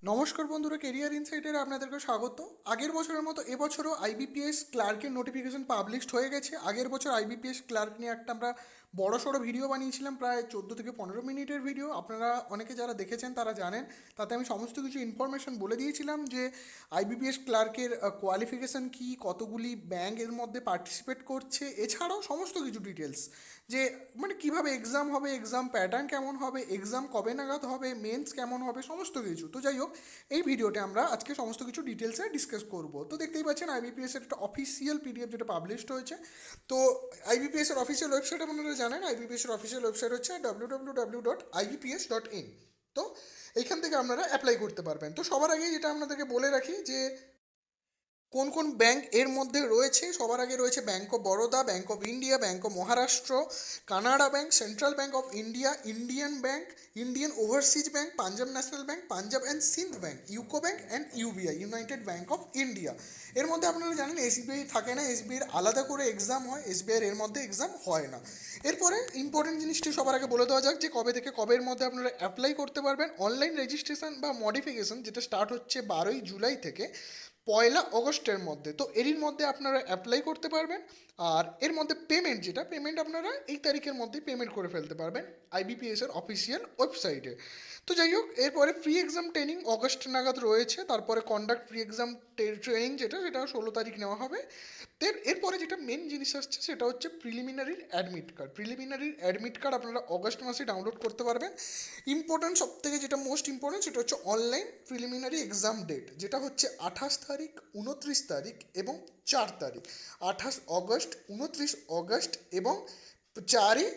নমস্কার বন্ধুরা, কেরিয়ার ইনসাইটের আপনাদেরকে স্বাগত। আগের বছরের মতো এবছরও আইবিপিএস ক্লার্কের নোটিফিকেশন পাবলিশড হয়ে গেছে। আগের বছর আইবিপিএস ক্লার্ক নিয়ে একটা আমরা বড় সড়ো ভিডিও বানিয়েছিলাম, প্রায় 14 থেকে 15 মিনিটের ভিডিও। আপনারা অনেকে যারা দেখেছেন তারা জানেন, তাতে আমি সমস্ত কিছু ইনফরমেশন বলে দিয়েছিলাম যে আইবিপিএস ক্লার্কের কোয়ালিফিকেশান কী, কতগুলি ব্যাংক এর মধ্যে পার্টিসিপেট করছে, এছাড়াও সমস্ত কিছু ডিটেলস, যে মানে কিভাবে এক্সাম হবে, এক্সাম প্যাটার্ন কেমন হবে, এক্সাম কবে নাগাদ হবে, মেন্স কেমন হবে, সমস্ত কিছু। তো যাই হোক, এই ভিডিওতে আমরা আজকে সমস্ত কিছু ডিটেলসে ডিসকাস করব। তো দেখতেই পাচ্ছেন আইবিপিএস এর একটা অফিসিয়াল পিডিএফ যেটা পাবলিশড হয়েছে। তো আইবিপিএস এর অফিসিয়াল ওয়েবসাইট আপনারা জানেন, আইবিপিএস এর অফিসিয়াল ওয়েবসাইট হচ্ছে www.ibps.in। তো এইখান থেকে আপনারা অ্যাপ্লাই করতে পারবেন। তো সবার আগে যেটা আপনাদেরকে বলে রাখি যে কোন কোন ব্যাংক এর মধ্যে রয়েছে। সবার আগে রয়েছে bank of Baroda, bank of India, bank of Maharashtra, Canada bank, central bank of India, Indian bank, Indian overseas bank, Punjab national bank, Punjab and Sindh bank, UCO bank and UBI, United bank of India. এর মধ্যে আপনারা জানেন এসবিআই থাকে না, এসবিআইয়ের আলাদা করে exam হয়, এসবিআইয়ের এর মধ্যে এক্সাম হয় না। এরপরে ইম্পর্টেন্ট জিনিসটি সবার আগে বলে দেওয়া যাক যে কবে থেকে কবের মধ্যে আপনারা অ্যাপ্লাই করতে পারবেন। অনলাইন রেজিস্ট্রেশন বা মডিফিকেশন যেটা স্টার্ট হচ্ছে 12ই জুলাই থেকে 1লা অগস্টের মধ্যে। তো এরই মধ্যে আপনারা অ্যাপ্লাই করতে পারবেন। আর এর মধ্যে পেমেন্ট, যেটা পেমেন্ট আপনারা এই তারিখের মধ্যেই পেমেন্ট করে ফেলতে পারবেন আইবিপিএস এর অফিসিয়াল ওয়েবসাইটে। তো যাই হোক, এরপরে প্রি এক্সাম ট্রেনিং অগস্ট নাগাদ রয়েছে। তারপরে কন্ডাক্ট প্রি এক্সাম ট্রেনিং যেটা, সেটা 16 তারিখ নেওয়া হবে। এরপরে যেটা মেন জিনিস আসছে সেটা হচ্ছে প্রিলিমিনারির অ্যাডমিট কার্ড। প্রিলিমিনারির অ্যাডমিট কার্ড আপনারা অগস্ট মাসে ডাউনলোড করতে পারবেন। ইম্পর্টেন্ট, সব থেকে যেটা মোস্ট ইম্পর্টেন্ট সেটা হচ্ছে অনলাইন প্রিলিমিনারি এক্সাম ডেট, যেটা হচ্ছে 28 তারিখ, 29 তারিখ এবং 4 তারিখ। 28 অগস্ট, 29 অগস্ট এবং 4ই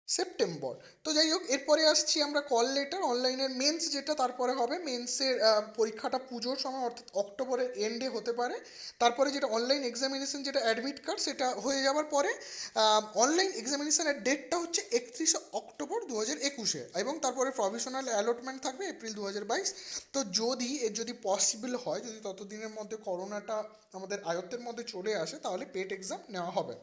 সেপ্টেম্বর। তো যাই হোক, এরপরে আসছি আমরা কল লেটার, অনলাইনের মেন্স যেটা তারপরে হবে। মেন্সের পরীক্ষাটা পুজোর সময় অর্থাৎ অক্টোবরের এন্ডে হতে পারে। তারপরে যেটা অনলাইন এক্সামিনেশন, যেটা অ্যাডমিট কার্ড, সেটা হয়ে যাওয়ার পরে অনলাইন এক্সামিনেশনের ডেটটা হচ্ছে 31 অক্টোবর 2021 এবং তারপরে প্রভিশনাল অ্যালটমেন্ট থাকবে এপ্রিল 2022। তো যদি পসিবল হয়, যদি ততদিনের মধ্যে করোনাটা আমাদের আয়ত্তের মধ্যে চলে আসে, তাহলে পেট এক্সাম নেওয়া হবে।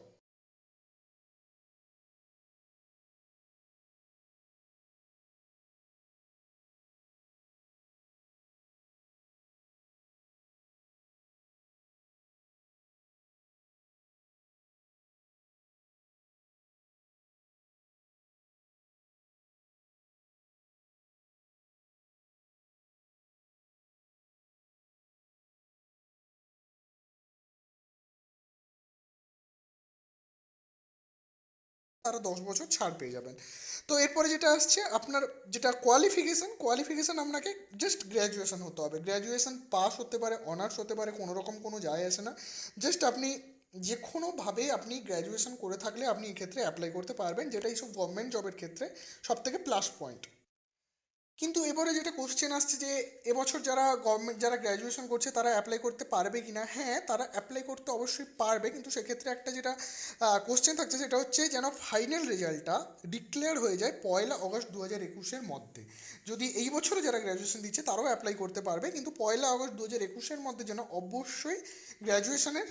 তারা 10 বছর ছাড় পেয়ে যাবেন। তো এরপরে যেটা আসছে আপনার, যেটা কোয়ালিফিকেশান আপনাকে জাস্ট গ্র্যাজুয়েশন হতে হবে। গ্র্যাজুয়েশন পাস হতে পারে, অনার্স হতে পারে, কোনো রকম কোনো যায় আসে না। জাস্ট আপনি যে কোনোভাবে আপনি গ্র্যাজুয়েশন করে থাকলে আপনি এক্ষেত্রে অ্যাপ্লাই করতে পারবেন, যেটা এইসব গভর্নমেন্ট জবের ক্ষেত্রে সবথেকে প্লাস পয়েন্ট। কিন্তু এবারে যেটা কোশ্চেন আসছে যে এবছর যারা গ্র্যাজুয়েশন করছে তারা অ্যাপ্লাই করতে পারবে কি না। হ্যাঁ, তারা অ্যাপ্লাই করতে অবশ্যই পারবে, কিন্তু সেক্ষেত্রে একটা যেটা কোশ্চেন থাকছে সেটা হচ্ছে যেন ফাইনাল রেজাল্টটা ডিক্লেয়ার হয়ে যায় 1লা অগস্ট 2021-এর মধ্যে। যদি এই বছরে যারা গ্র্যাজুয়েশন দিচ্ছে তারাও অ্যাপ্লাই করতে পারবে, কিন্তু 1লা অগস্ট 2021-এর মধ্যে যেন অবশ্যই গ্র্যাজুয়েশনের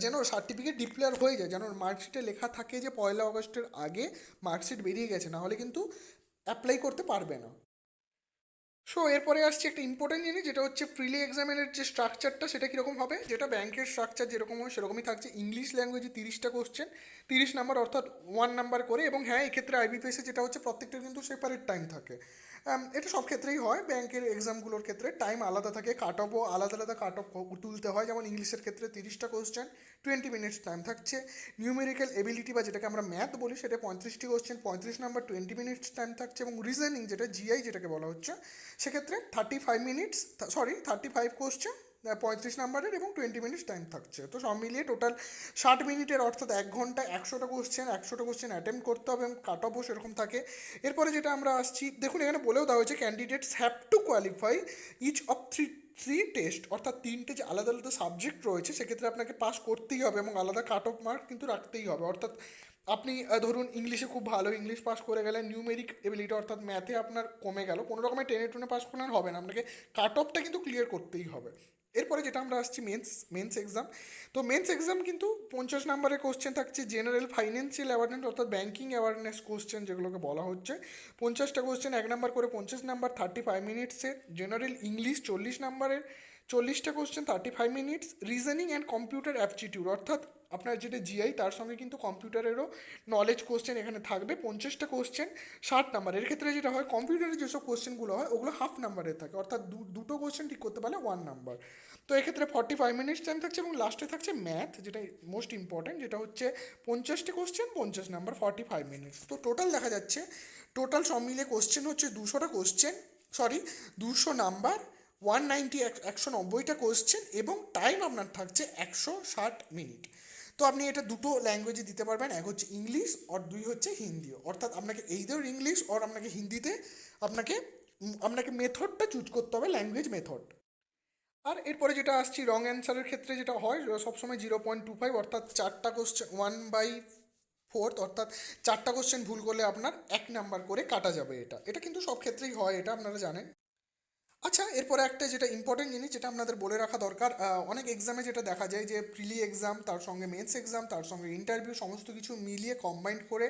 যেন সার্টিফিকেট ডিক্লেয়ার হয়ে যায়, যেন মার্কশিটে লেখা থাকে যে 1লা অগস্টের আগে মার্কশিট বেরিয়ে গেছে, না হলে কিন্তু অ্যাপ্লাই করতে পারবে না। সো এরপরে আসছে একটা ইম্পর্টেন্ট জিনিস, যেটা হচ্ছে প্রিলি এক্সামিনের যে স্ট্রাকচারটা সেটা কীরকম হবে। যেটা ব্যাংকের স্ট্রাকচার যেরকম হয় সেরকমই থাকছে। ইংলিশ ল্যাঙ্গুয়েজে 30টা কোশ্চেন, 30 নাম্বার অর্থাৎ 1 নাম্বার করে। এবং হ্যাঁ, এক্ষেত্রে আইবিপিএসে যেটা হচ্ছে প্রত্যেকটা কিন্তু সেপারেট টাইম থাকে। এটা সব ক্ষেত্রেই হয়, ব্যাংকের এক্সামগুলোর ক্ষেত্রে টাইম আলাদা থাকে, কাট অফও আলাদা আলাদা কাট অফ তুলতে হয়। যেমন ইংলিশের ক্ষেত্রে 30টা কোশ্চেন, 20 মিনিটস টাইম থাকছে। নিউমেরিক্যাল এবিলিটি বা যেটাকে আমরা ম্যাথ বলি, সেটা 35টি কোশ্চেন, 35 নাম্বার, 20 মিনিটস টাইম থাকছে। এবং রিজনিং যেটা জিআই যেটাকে বলা হচ্ছে, সেক্ষেত্রে 35 মিনিটস, 35 কোশ্চেন, 35 নাম্বারের এবং 20 মিনিটস টাইম থাকছে। তো সব মিলিয়ে টোটাল 60 মিনিটের, অর্থাৎ 1 ঘন্টায় 100টা কোশ্চেন অ্যাটেম্প করতে হবে এবং কাট অফও সেরকম থাকে। এরপরে যেটা আমরা আসছি, দেখুন এখানে বলেও দেওয়া হয়েছে candidates have to qualify each of three test, অর্থাৎ তিনটে যে আলাদা আলাদা সাবজেক্ট রয়েছে সেক্ষেত্রে আপনাকে পাস করতেই হবে এবং আলাদা কাট অফ মার্ক কিন্তু রাখতেই হবে। অর্থাৎ আপনি ধরুন ইংলিশে খুব ভালো, ইংলিশ পাস করে গেলেন, নিউমেরিক এবিলিটি অর্থাৎ ম্যাথে আপনার কমে গেল, কোনো রকমের টেনে টুনে পাস করলে আর হবে না, আপনাকে কাট অফটা কিন্তু ক্লিয়ার করতেই হবে। এরপরে যেটা আমরা আসছি মেন্স এক্সাম। তো মেন্স এক্সাম কিন্তু 50 নম্বরের কোশ্চেন থাকছে জেনারেল ফাইন্যান্সিয়াল অ্যাওয়ারনেস অর্থাৎ ব্যাঙ্কিং অ্যাওয়ারনেস কোশ্চেন যেগুলোকে বলা হচ্ছে। 50টা কোশ্চেন 1 নাম্বার করে, 50 নাম্বার 35 মিনিটসে। জেনারেল ইংলিশ 40 নম্বরের, 40টা question 35 minutes. Reasoning and computer aptitude অর্থাৎ আপনার যেটা জিআই তার সঙ্গে কিন্তু কম্পিউটারেরও নলেজ কোশ্চেন এখানে থাকবে। 50টা কোশ্চেন 60 নাম্বার। এর ক্ষেত্রে যেটা হয় কম্পিউটারের যেসব কোশ্চেনগুলো হয় ওগুলো হাফ নাম্বারের থাকে, অর্থাৎ দুটো কোশ্চেন ঠিক করতে পারলে 1 নাম্বার। তো এক্ষেত্রে 45 মিনিটস টাইম থাকছে এবং লাস্টে থাকছে ম্যাথ, যেটা মোস্ট ইম্পর্টেন্ট, যেটা হচ্ছে 50টা কোশ্চেন 50 নাম্বার 45 মিনিটস। তো টোটাল দেখা যাচ্ছে টোটাল সব মিলিয়ে কোশ্চেন হচ্ছে 200টা কোশ্চেন, সরি 200 নাম্বার, 190 190টা কোশ্চেন এবং টাইম আপনার থাকছে 160 মিনিট। তো আপনি এটা দুটো ল্যাঙ্গুয়েজে দিতে পারবেন, এক হচ্ছে ইংলিশ আর দুই হচ্ছে হিন্দি, অর্থাৎ আপনাকে এইদার ইংলিশ আর আপনাকে হিন্দিতে আপনাকে আপনাকে মেথডটা চুজ করতে হবে, ল্যাঙ্গুয়েজ মেথড। আর এরপরে যেটা আসছি রং অ্যান্সারের ক্ষেত্রে যেটা হয় সবসময় 0.25 অর্থাৎ 4টা কোশ্চেন 1/4 অর্থাৎ 4টা কোশ্চেন ভুল করলে আপনার 1 নাম্বার করে কাটা যাবে। এটা এটা কিন্তু সব ক্ষেত্রেই হয়, এটা আপনারা জানেন। আচ্ছা, এরপরে একটা যেটা ইম্পর্টেন্ট জিনিস যেটা আপনাদের বলে রাখা দরকার, অনেক এক্সামে যেটা দেখা যায় যে প্রিলি এক্সাম তার সঙ্গে মেন্স এক্সাম তার সঙ্গে ইন্টারভিউ সমস্ত কিছু মিলিয়ে কম্বাইন্ড করে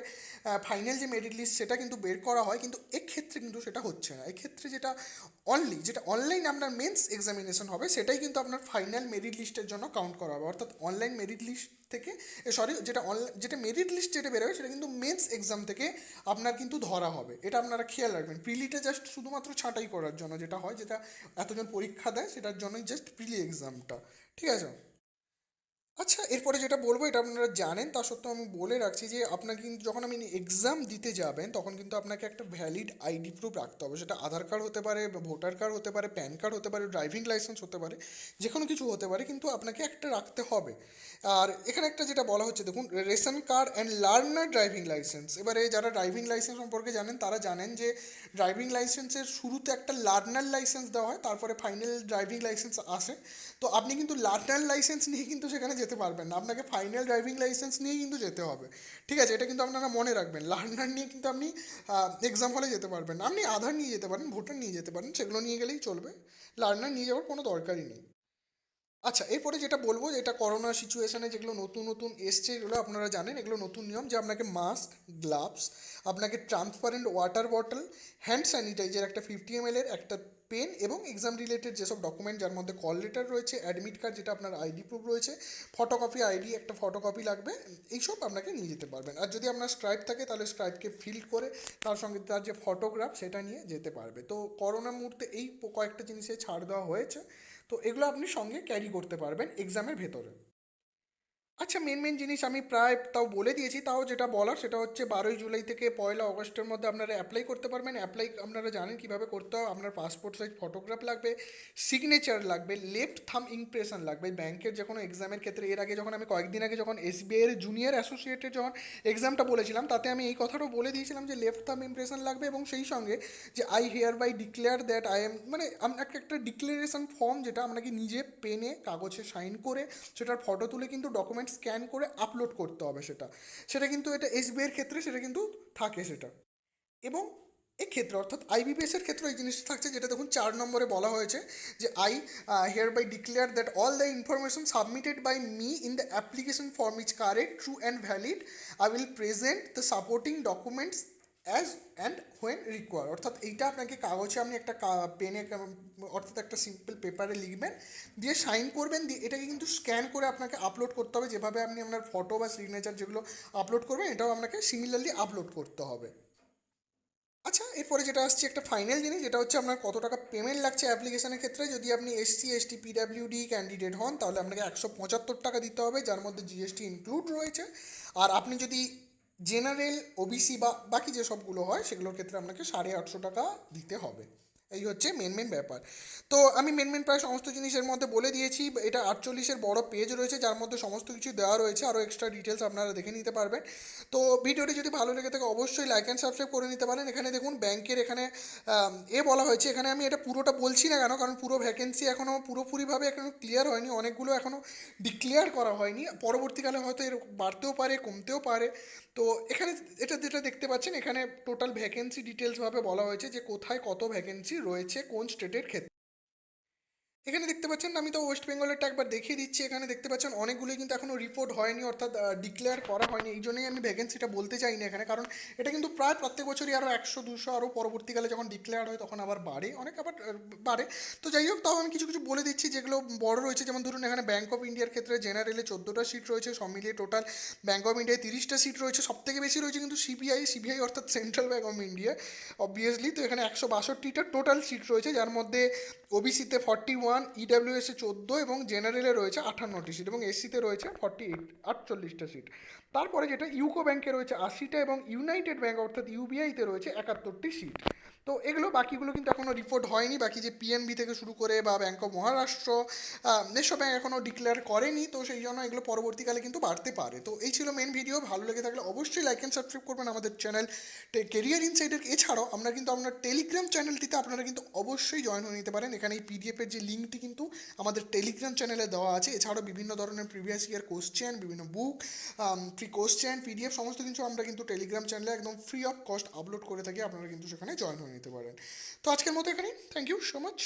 ফাইনাল যে মেরিট লিস্ট সেটা কিন্তু বের করা হয়, কিন্তু এক্ষেত্রে কিন্তু সেটা হচ্ছে না। এক্ষেত্রে যেটা যেটা অনলাইন আপনার মেন্স এক্সামিনেশন হবে সেটাই কিন্তু আপনার ফাইনাল মেরিট লিস্টের জন্য কাউন্ট করা হবে, অর্থাৎ অনলাইন মেরিট লিস্ট থেকে, সরি যেটা যেটা মেরিট লিস্ট যেটা বেরোবে সেটা কিন্তু মেন্স এক্সাম থেকে আপনার কিন্তু ধরা হবে। এটা আপনারা খেয়াল রাখবেন। প্রিলিটা জাস্ট শুধুমাত্র ছাঁটাই করার জন্য যেটা হয়, যেটা এতজন পরীক্ষা দেয় সেটার জন্যই জাস্ট প্রিলি এক্সামটা, ঠিক আছে। আচ্ছা, এরপরে যেটা বলবো এটা আপনারা জানেন, তা সত্ত্বেও আমি বলে রাখছি যে আপনাকে কিন্তু যখন আপনি এক্সাম দিতে যাবেন তখন কিন্তু আপনাকে একটা ভ্যালিড আইডি প্রুফ রাখতে হবে। সেটা আধার কার্ড হতে পারে, ভোটার কার্ড হতে পারে, প্যান কার্ড হতে পারে, ড্রাইভিং লাইসেন্স হতে পারে, যে কোনো কিছু হতে পারে, কিন্তু আপনাকে একটা রাখতে হবে। আর এখানে একটা যেটা বলা হচ্ছে দেখুন, ration card and learner driving licence. এবারে যারা ড্রাইভিং লাইসেন্স সম্পর্কে জানেন তারা জানেন যে ড্রাইভিং লাইসেন্সের শুরুতে একটা লার্নার লাইসেন্স দেওয়া হয়, তারপরে ফাইনাল ড্রাইভিং লাইসেন্স আসে। তো আপনি কিন্তু লার্নার লাইসেন্স নিয়ে কিন্তু সেখানে যেতে পারবেন না, আপনাকে ফাইনাল ড্রাইভিং লাইসেন্স নিয়েই কিন্তু যেতে হবে, ঠিক আছে। এটা কিন্তু আপনারা মনে রাখবেন, লার্নার নিয়ে কিন্তু আপনি এক্সাম হলে যেতে পারবেন না। আপনি আধার নিয়ে যেতে পারেন, ভোটার নিয়ে যেতে পারেন, সেগুলো নিয়ে গেলেই চলবে, লার্নার নিয়ে যাওয়ার কোনো দরকারই নেই। আচ্ছা, এরপরে যেটা বলবো, যেটা করোনা সিচুয়েশানে যেগুলো নতুন নতুন এসছে এগুলো আপনারা জানেন, এগুলো নতুন নিয়ম যে আপনাকে মাস্ক, গ্লাভস, আপনাকে transparent water bottle, hand sanitizer একটা 50 ml একটা পেন এবং এক্সাম রিলেটেড যেসব ডকুমেন্ট যার মধ্যে কল লেটার রয়েছে, অ্যাডমিট কার্ড যেটা আপনার আইডি প্রুফ রয়েছে, ফটোকপি আইডি একটা ফটোকপি লাগবে, এইসব আপনাকে নিয়ে যেতে পারবেন। আর যদি আপনার স্ক্রাইব থাকে তাহলে স্ক্রাইবকে ফিল করে তার সঙ্গে তার যে ফটোগ্রাফ সেটা নিয়ে যেতে পারবে। তো করোনার মুহূর্তে এই কয়েকটা জিনিসে ছাড় দেওয়া হয়েছে, তো এগুলো আপনি সঙ্গে ক্যারি করতে পারবেন এক্সামের ভেতরে। আচ্ছা, মেন জিনিস আমি প্রায় তাও বলে দিয়েছি, তাও যেটা বলার সেটা হচ্ছে 12ই জুলাই থেকে 1লা অগস্টের মধ্যে আপনারা অ্যাপ্লাই করতে পারবেন। অ্যাপ্লাই আপনারা জানেন কীভাবে করতে হয়। আপনার পাসপোর্ট সাইজ ফটোগ্রাফ লাগবে, সিগনেচার লাগবে, লেফট থাম ইমপ্রেশন লাগবে ব্যাংকের যে কোনো এক্সামের ক্ষেত্রে। এর আগে যখন আমি কয়েকদিন আগে যখন এসবিআই এর জুনিয়র অ্যাসোসিয়েটের যখন এক্সামটা বলেছিলাম তাতে আমি এই কথাটাও বলে দিয়েছিলাম যে লেফট থাম ইমপ্রেশন লাগবে, এবং সেই সঙ্গে যে I hereby declare that I am, মানে আপনাকে একটা ডিক্লারেশন ফর্ম যেটা আপনাকে নিজে পেনে কাগজে সাইন করে সেটার ফটো তুলে কিন্তু ডকুমেন্ট স্ক্যান করে আপলোড করতে হবে। সেটা সেটা কিন্তু এটা এসবিআইয়ের ক্ষেত্রে সেটা কিন্তু থাকে সেটা। এবং এক্ষেত্রে অর্থাৎ আইবিপিএসের ক্ষেত্রে এই জিনিসটা থাকছে, যেটা দেখুন 4 নম্বরে বলা হয়েছে যে I hereby declare that all the information submitted by me in the application form is correct, true and valid. I will present the supporting documents as and when require. অর্থাৎ এইটা আপনাকে কাগজে আপনি একটা পেনে অর্থাৎ একটা সিম্পল পেপারে লিখবেন, দিয়ে সাইন করবেন, দিয়ে এটাকে কিন্তু স্ক্যান করে আপনাকে আপলোড করতে হবে। যেভাবে আপনি আপনার ফটো বা সিগনেচার যেগুলো আপলোড করবেন এটাও আপনাকে সিমিলারলি আপলোড করতে হবে। আচ্ছা, এরপরে যেটা আসছে একটা ফাইনাল জিনিস, যেটা হচ্ছে আপনার কত টাকা পেমেন্ট লাগছে অ্যাপ্লিকেশনের ক্ষেত্রে। যদি আপনি SC ST PWD ক্যান্ডিডেট হন তাহলে আপনাকে 175 টাকা দিতে হবে, যার মধ্যে GST ইনক্লুড রয়েছে। আর আপনি যদি জেনারেল, OBC বা বাকি যে সবগুলো হয় সেগুলোর ক্ষেত্রে আপনাকে 850 টাকা দিতে হবে। এই হচ্ছে মেন ব্যাপার। তো আমি মেন প্রায় সমস্ত জিনিসের মধ্যে বলে দিয়েছি। এটা 48-এর বড় পেজ রয়েছে যার মধ্যে সমস্ত কিছু দেওয়া রয়েছে, আরও এক্সট্রা ডিটেলস আপনারা দেখে নিতে পারবেন। তো ভিডিওটি যদি ভালো লেগে থাকে অবশ্যই লাইক অ্যান্ড সাবস্ক্রাইব করে নিতে পারেন। এখানে দেখুন ব্যাংকের এখানে বলা হয়েছে, এখানে আমি এটা পুরোটা বলছি না কেন, কারণ পুরো ভ্যাকেন্সি এখনও পুরোপুরিভাবে এখনও ক্লিয়ার হয়নি, অনেকগুলো এখনও ডিক্লেয়ার করা হয়নি, পরবর্তীকালে হয়তো এর বাড়তেও পারে কমতেও পারে। তো এখানে এটা যেটা দেখতে পাচ্ছেন, এখানে টোটাল ভ্যাকেন্সি ডিটেলসভাবে বলা হয়েছে যে কোথায় কত ভ্যাকেন্সি রয়েছে কোন স্টেটের ক্ষেত্রে। এখানে দেখতে পাচ্ছেন, আমি তো ওয়েস্ট বেঙ্গলেরটা একবার দেখিয়ে দিচ্ছি। এখানে দেখতে পাচ্ছেন অনেকগুলোই কিন্তু এখনও রিপোর্ট হয়নি, অর্থাৎ ডিক্লেয়ার করা হয়নি। এই জন্যই আমি ভ্যাকেন্সিটা বলতে চাই না এখানে, কারণ এটা কিন্তু প্রায় প্রত্যেক বছরই আরও 100-200 আরও পরবর্তীকালে যখন ডিক্লেয়ার হয় তখন আবার বাড়ে, অনেক আবার বাড়ে। তো যাই হোক, তাও আমি কিছু কিছু বলে দিচ্ছি যেগুলো বড় রয়েছে। যেমন ধরুন এখানে ব্যাঙ্ক অফ ইন্ডিয়ার ক্ষেত্রে জেনারেলে 14টা সিট রয়েছে, সব মিলিয়ে টোটাল ব্যাঙ্ক অফ ইন্ডিয়ায় 30টা সিট রয়েছে। সব থেকে বেশি রয়েছে কিন্তু সিবিআই অর্থাৎ central bank of India obviously. তো এখানে 162টা টোটাল সিট রয়েছে, যার মধ্যে ওবিসিতে 41, ইডাব্লিউএসে 14 এবং জেনারেলে রয়েছে 58টি সিট এবং এসসিতে রয়েছে 48টা সিট। তারপরে যেটা ইউকো ব্যাংকে রয়েছে 80টা এবং ইউনাইটেড ব্যাংক অর্থাৎ ইউবিআইতে রয়েছে 71টি সিট। তো এগুলো বাকিগুলো কিন্তু এখনও রিপোর্ট হয়নি, বাকি যে পিএনবি থেকে শুরু করে বা ব্যাঙ্ক অফ মহারাষ্ট্র, এসব ব্যাংক এখনও ডিক্লেয়ার করেনি। তো সেই জন্য এগুলো পরবর্তীকালে কিন্তু বাড়তে পারে। তো এই ছিল মেন ভিডিও। ভালো লেগে থাকলে অবশ্যই লাইক অ্যান্ড সাবস্ক্রাইব করবেন আমাদের চ্যানেল কেরিয়ার ইনসাইডার। এছাড়াও আমরা কিন্তু আপনার টেলিগ্রাম চ্যানেলটিতে আপনারা কিন্তু অবশ্যই জয়েন হয়ে নিতে পারেন। এখানে এই পিডিএফের যে লিঙ্কটি কিন্তু আমাদের টেলিগ্রাম চ্যানেলে দেওয়া আছে। এছাড়াও বিভিন্ন ধরনের প্রিভিয়াস ইয়ার কোশ্চেন, বিভিন্ন বুক, ফ্রি কোশ্চেন, পিডিএফ সমস্ত কিছু আমরা কিন্তু টেলিগ্রাম চ্যানেলে একদম ফ্রি অফ কস্ট আপলোড করে থাকি। আপনারা কিন্তু সেখানে জয়েন হয়ে নিতে পারেন। তো আজকের মতো এখানেই, থ্যাংক ইউ সো মাচ।